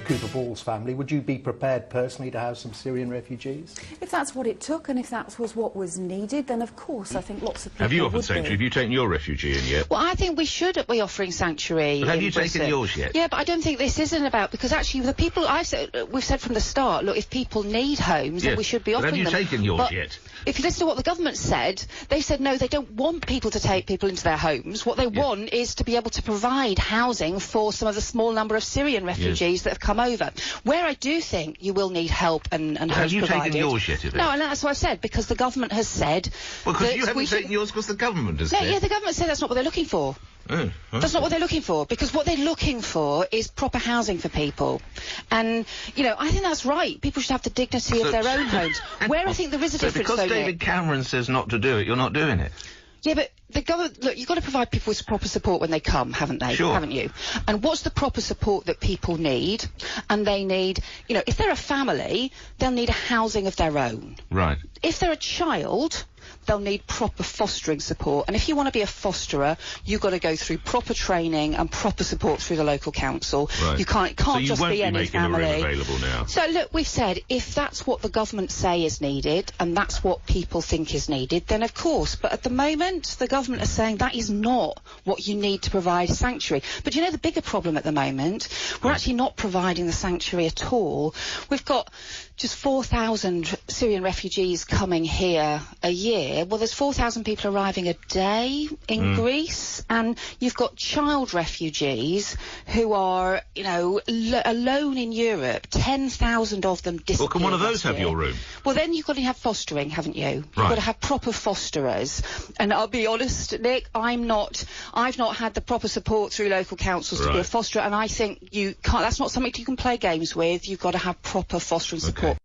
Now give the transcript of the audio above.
Cooper Ball's family. Would you be prepared personally to house some Syrian refugees? If that's what it took and if that was what was needed, then of course I think lots of people Have you offered would sanctuary? be. Have you taken your refugee in yet? Well, I think we should be offering sanctuary. But have in you Britain. taken yours yet? Yeah, but I don't think this isn't about, because actually the people we've said from the start, look, if people need homes, then we should be offering them. Have you taken yours but yet? If you listen to what the government said, they said no, they don't want people to take people into their homes. What they want is to be able to provide housing for some of the small number of Syrian refugees that have come over. Where I do think you will need help and homes have you provided. taken yours yet, Yvette? No, and that's what I've said, because the government has said. Well, because that you haven't taken yours because the government has said. Yeah, the government said that's not what they're looking for. Oh, That's not what they're looking for, because what they're looking for is proper housing for people. And, you know, I think that's right. People should have the dignity of their own homes. Where I think there is a difference, because though, David Nick, Cameron says not to do it, you're not doing it. yeah, but the government, look, you've got to provide people with proper support when they come, haven't they? Sure. Haven't you? And what's the proper support that people need? And they need, you know, if they're a family, they'll need a housing of their own. Right. If they're a child, they'll need proper fostering support. And if you want to be a fosterer, you've got to go through proper training and proper support through the local council. Right. You can't So you just won't be any making family. a room available now. So look, we've said if that's what the government say is needed and that's what people think is needed, then of course. But at the moment, the government is saying that is not what you need to provide sanctuary. But you know the bigger problem at the moment? We're actually not providing the sanctuary at all. We've got just 4,000 Syrian refugees coming here a year. Well, there's 4,000 people arriving a day in Greece, and you've got child refugees who are, you know, alone in Europe. 10,000 of them disappeared. Well, can one of those have your room? Well, then you've got to have fostering, haven't you? You've got to have proper fosterers. And I'll be honest, Nick, I've not had the proper support through local councils to be a fosterer, and I think you can't. That's not something you can play games with. You've got to have proper fostering support.